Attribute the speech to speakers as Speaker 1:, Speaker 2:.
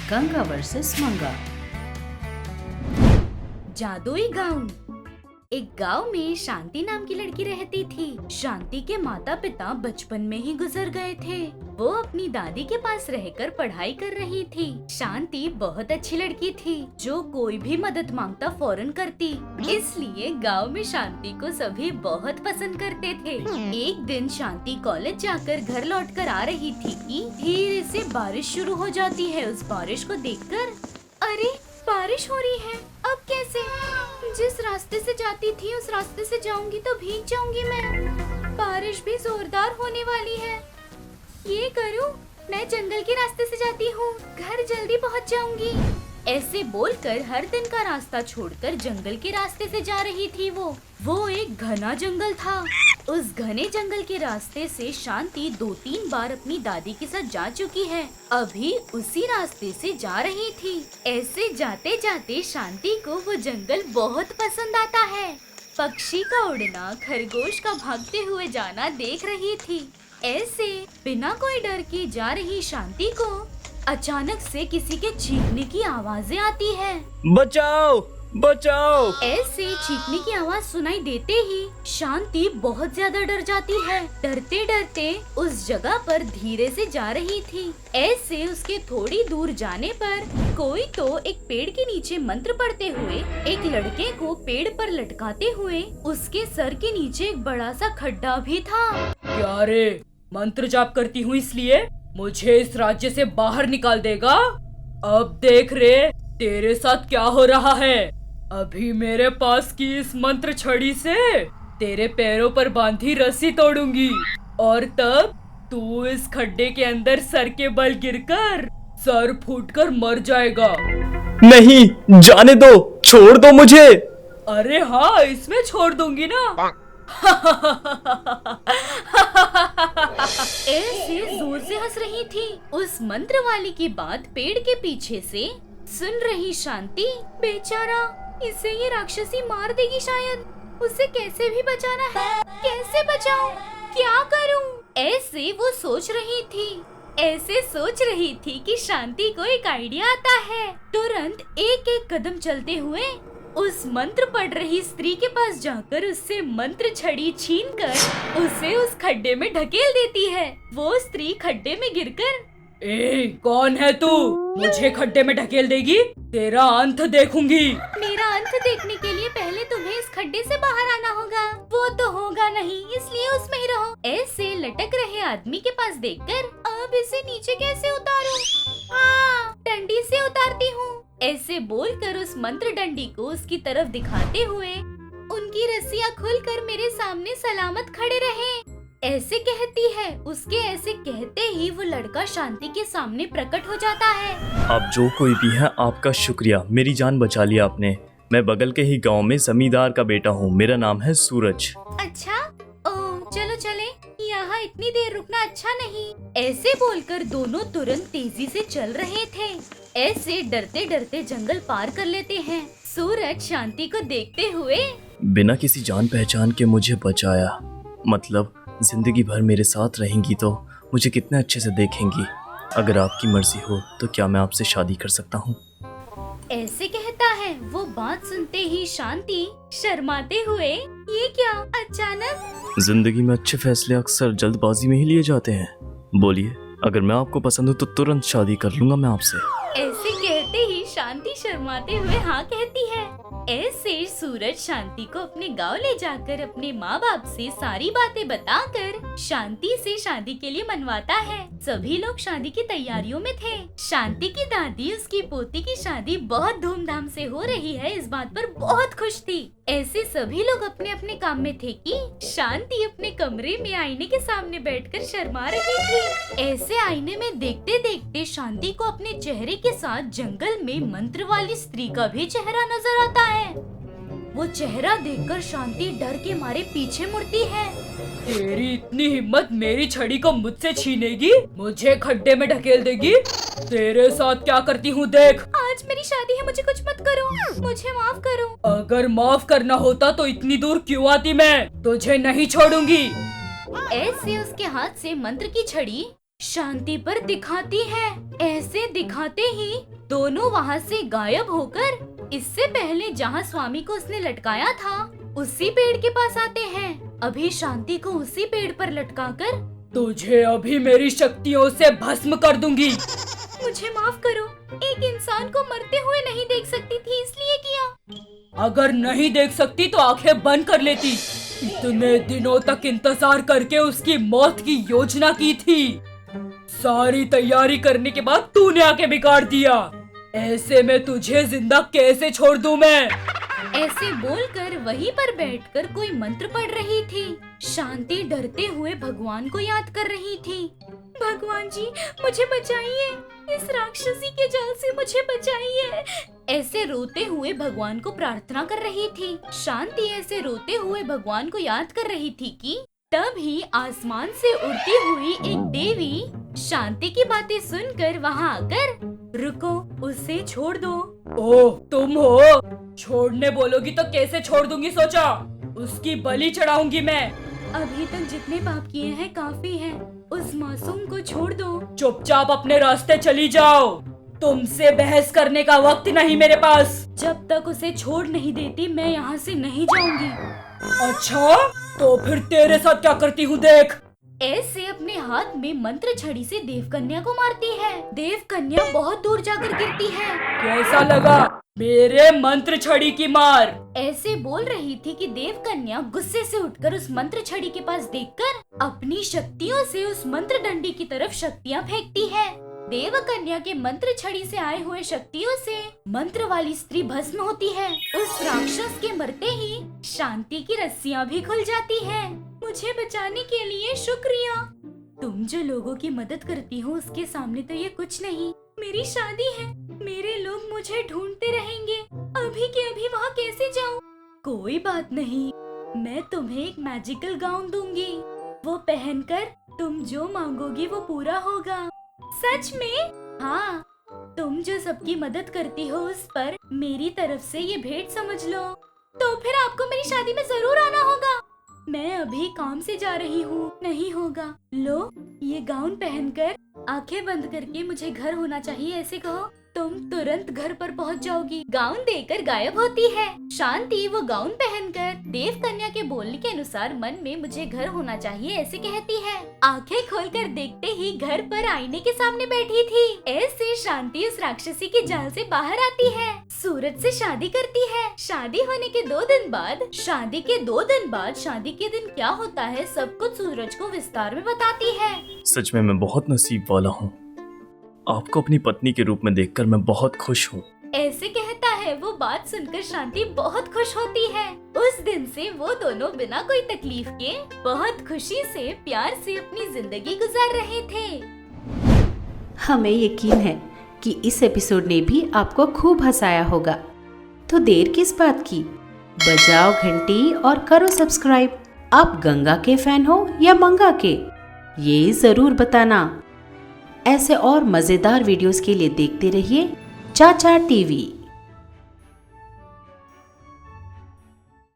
Speaker 1: Ganga versus मंगा।
Speaker 2: जादुई गांव। एक गांव में शांति नाम की लड़की रहती थी। शांति के माता पिता बचपन में ही गुजर गए थे। वो अपनी दादी के पास रहकर पढ़ाई कर रही थी। शांति बहुत अच्छी लड़की थी जो कोई भी मदद मांगता फौरन करती, इसलिए गांव में शांति को सभी बहुत पसंद करते थे। एक दिन शांति कॉलेज जाकर घर लौटकर आ रही थी कि धीरे से बारिश शुरू हो जाती है। उस बारिश को देखकर अरे बारिश हो रही है, अब कैसे? जिस रास्ते से जाती थी उस रास्ते से जाऊंगी तो भीग जाऊंगी मैं। बारिश भी जोरदार होने वाली है। ये करूं, मैं जंगल के रास्ते से जाती हूँ, घर जल्दी पहुँच जाऊंगी। ऐसे बोलकर हर दिन का रास्ता छोड़कर जंगल के रास्ते से जा रही थी वो एक घना जंगल था। उस घने जंगल के रास्ते से शांति 2-3 बार अपनी दादी के साथ जा चुकी है। अभी उसी रास्ते से जा रही थी। ऐसे जाते जाते शांति को वो जंगल बहुत पसंद आता है। पक्षी का उड़ना, खरगोश का भागते हुए जाना देख रही थी। ऐसे बिना कोई डर के जा रही शांति को अचानक से किसी के चीखने की आवाजें आती है।
Speaker 3: बचाओ बचाओ!
Speaker 2: ऐसे चीखने की आवाज सुनाई देते ही शांति बहुत ज्यादा डर जाती है। डरते डरते उस जगह पर धीरे से जा रही थी। ऐसे उसके थोड़ी दूर जाने पर कोई तो एक पेड़ के नीचे मंत्र पढ़ते हुए एक लड़के को पेड़ पर लटकाते हुए उसके सर के नीचे एक बड़ा सा खड्डा भी था।
Speaker 3: क्या रे, मंत्र जाप करती हूँ इसलिए मुझे इस राज्य से बाहर निकाल देगा? अब देख रे तेरे साथ क्या हो रहा है। अभी मेरे पास की इस मंत्र छड़ी से तेरे पैरों पर बांधी रस्सी तोड़ूंगी और तब तू इस खड्डे के अंदर सर के बल गिरकर सर फूटकर मर जाएगा। नहीं, जाने दो, छोड़ दो मुझे। अरे हाँ, इसमें छोड़ दूंगी ना।
Speaker 2: ऐसे जोर से हंस रही थी। उस मंत्र वाली की बात पेड़ के पीछे से सुन रही शांति, बेचारा, इसे ये राक्षसी मार देगी शायद। उसे कैसे भी बचाना है, कैसे बचाऊं, क्या करूं? ऐसे वो सोच रही थी। ऐसे सोच रही थी कि शांति को एक आइडिया आता है। तुरंत एक एक कदम चलते हुए उस मंत्र पढ़ रही स्त्री के पास जाकर उससे मंत्र छड़ी छीनकर उसे उस खड्डे में ढकेल देती है। वो स्त्री खड्डे में गिरकर,
Speaker 3: ए, कौन है तू? मुझे खड्डे में ढकेल देगी? तेरा अंत देखूंगी।
Speaker 2: मेरा अंत देखने के लिए पहले तुम्हें इस खड्डे से बाहर आना होगा। वो तो होगा नहीं, इसलिए उसमें ही रहो। ऐसे लटक रहे आदमी के पास देखकर अब इसे नीचे कैसे उतारूं? हाँ, डंडी से उतारती हूँ। ऐसे बोलकर उस मंत्र डंडी को उसकी तरफ दिखाते हुए उनकी रस्सियाँ खुलकर मेरे सामने सलामत खड़े रहे, ऐसे कहती है। उसके ऐसे कहते ही वो लड़का शांति के सामने प्रकट हो जाता है।
Speaker 4: आप जो कोई भी है, आपका शुक्रिया, मेरी जान बचा लिया आपने। मैं बगल के ही गांव में जमींदार का बेटा हूँ। मेरा नाम है सूरज।
Speaker 2: अच्छा, ओ चलो चले, यहाँ इतनी देर रुकना अच्छा नहीं। ऐसे बोलकर दोनों तुरंत तेजी से चल रहे थे। ऐसे डरते डरते जंगल पार कर लेते हैं। सूरज शांति को देखते हुए,
Speaker 4: बिना किसी जान पहचान के मुझे बचाया, मतलब जिंदगी भर मेरे साथ रहेंगी तो मुझे कितने अच्छे से देखेंगी। अगर आपकी मर्जी हो तो क्या मैं आपसे शादी कर सकता हूँ?
Speaker 2: ऐसे कहता है। वो बात सुनते ही शांति शर्माते हुए, ये क्या अचानक?
Speaker 4: जिंदगी में अच्छे फैसले अक्सर जल्दबाजी में ही लिए जाते हैं। बोलिए, अगर मैं आपको पसंद हूँ तो तुरंत शादी कर लूंगा मैं आपसे।
Speaker 2: ऐसे कहते ही शांति शर्माते हुए हाँ कहती है। ऐसे सूरज शांति को अपने गांव ले जाकर अपने माँ बाप से सारी बातें बताकर शांति से शादी के लिए मनवाता है। सभी लोग शादी की तैयारियों में थे। शांति की दादी उसकी पोती की शादी बहुत धूमधाम से हो रही है इस बात पर बहुत खुश थी। ऐसे सभी लोग अपने अपने काम में थे कि शांति अपने कमरे में आईने के सामने बैठकर शर्मा रही थी। ऐसे आईने में देखते देखते शांति को अपने चेहरे के साथ जंगल में मंत्र वाली स्त्री का भी चेहरा नजर आता है। वो चेहरा देखकर शांति डर के मारे पीछे मुड़ती है।
Speaker 3: तेरी इतनी हिम्मत मेरी छड़ी को मुझसे छीनेगी, मुझे खड्डे में ढकेल देगी? तेरे साथ क्या करती हूँ देख।
Speaker 2: आज मेरी शादी है, मुझे कुछ मत करो, मुझे माफ करो।
Speaker 3: अगर माफ करना होता तो इतनी दूर क्यों आती? मैं तुझे नहीं छोड़ूंगी।
Speaker 2: ऐसे उसके हाथ से मंत्र की छड़ी शांति पर दिखाती है। ऐसे दिखाते ही दोनों वहाँ से गायब होकर इससे पहले जहाँ स्वामी को उसने लटकाया था उसी पेड़ के पास आते हैं। अभी शांति को उसी पेड़ पर लटकाकर
Speaker 3: तुझे अभी मेरी शक्तियों से भस्म कर दूंगी।
Speaker 2: मुझे माफ करो, एक इंसान को मरते हुए नहीं देख सकती थी इसलिए किया।
Speaker 3: अगर नहीं देख सकती तो आंखें बंद कर लेती। इतने दिनों तक इंतजार करके उसकी मौत की योजना की थी। सारी तैयारी करने के बाद तूने आके बिगाड़ दिया। ऐसे में तुझे जिंदा कैसे छोड़ दूं मैं?
Speaker 2: ऐसे बोलकर वहीं पर बैठकर कोई मंत्र पढ़ रही थी। शांति डरते हुए भगवान को याद कर रही थी। भगवान जी मुझे बचाइए, इस राक्षसी के जाल से मुझे बचाइए। ऐसे रोते हुए भगवान को प्रार्थना कर रही थी। शांति ऐसे रोते हुए भगवान को याद कर रही थी कि तभी आसमान से उड़ती हुई एक देवी शांति की बातें सुनकर वहाँ आकर रुको, उसे छोड़ दो।
Speaker 3: ओह तुम हो? छोड़ने बोलोगी तो कैसे छोड़ दूंगी सोचा? उसकी बलि चढ़ाऊंगी मैं।
Speaker 2: अभी तक जितने पाप किए हैं काफी है, उस मासूम को छोड़ दो।
Speaker 3: चुपचाप अपने रास्ते चली जाओ। तुमसे बहस करने का वक्त नहीं मेरे पास।
Speaker 2: जब तक उसे छोड़ नहीं देती मैं यहाँ से नहीं जाऊंगी।
Speaker 3: अच्छा तो फिर तेरे साथ क्या करती हूँ देख।
Speaker 2: ऐसे अपने हाथ में मंत्र छड़ी से देवकन्या को मारती है। देवकन्या बहुत दूर जाकर गिरती है।
Speaker 3: कैसा लगा मेरे मंत्र छड़ी की मार?
Speaker 2: ऐसे बोल रही थी कि देवकन्या गुस्से से उठकर उस मंत्र छड़ी के पास देखकर अपनी शक्तियों से उस मंत्र डंडी की तरफ शक्तियाँ फेंकती है। देवकन्या के मंत्र छड़ी से आए हुए शक्तियों से मंत्र वाली स्त्री भस्म होती है। उस राक्षस के मरते ही शांति की रस्सियाँ भी खुल जाती है। मुझे बचाने के लिए शुक्रिया। तुम जो लोगों की मदद करती हो उसके सामने तो ये कुछ नहीं। मेरी शादी है, मेरे लोग मुझे ढूंढते रहेंगे। अभी के अभी वहाँ कैसे जाऊँ? कोई बात नहीं, मैं तुम्हें एक मैजिकल गाउन दूंगी। वो पहनकर तुम जो मांगोगी वो पूरा होगा। सच में? हाँ, तुम जो सबकी मदद करती हो उस पर मेरी तरफ से ये भेंट समझ लो। तो फिर आपको मेरी शादी में जरूर आना होगा। मैं अभी काम से जा रही हूँ, नहीं होगा। लो ये गाउन पहनकर आंखें बंद करके मुझे घर होना चाहिए ऐसे कहो, तुम तुरंत घर पर पहुँच जाओगी। गाउन देकर गायब होती है। शांति वो गाउन पहनकर देवकन्या के बोलने के अनुसार मन में मुझे घर होना चाहिए ऐसे कहती है। आंखें खोलकर देखते ही घर पर आईने के सामने बैठी थी। ऐसे शांति उस राक्षसी के जाल से बाहर आती है। सूरज से शादी करती है। शादी होने के 2 दिन बाद शादी के दिन क्या होता है सब कुछ सूरज को विस्तार में बताती है।
Speaker 4: सच में मैं बहुत नसीब वाला हूँ। आपको अपनी पत्नी के रूप में देखकर मैं बहुत खुश हूँ।
Speaker 2: ऐसे कहता है। वो बात सुनकर शांति बहुत खुश होती है। उस दिन से वो दोनों बिना कोई तकलीफ के बहुत खुशी से प्यार से अपनी जिंदगी गुजार रहे थे।
Speaker 1: हमें यकीन है कि इस एपिसोड ने भी आपको खूब हंसाया होगा। तो देर किस बात की, बजाओ घंटी और करो सब्सक्राइब। आप गंगा के फैन हो या मंगा के, ये जरूर बताना। ऐसे और मजेदार वीडियोस के लिए देखते रहिए चाचा टीवी।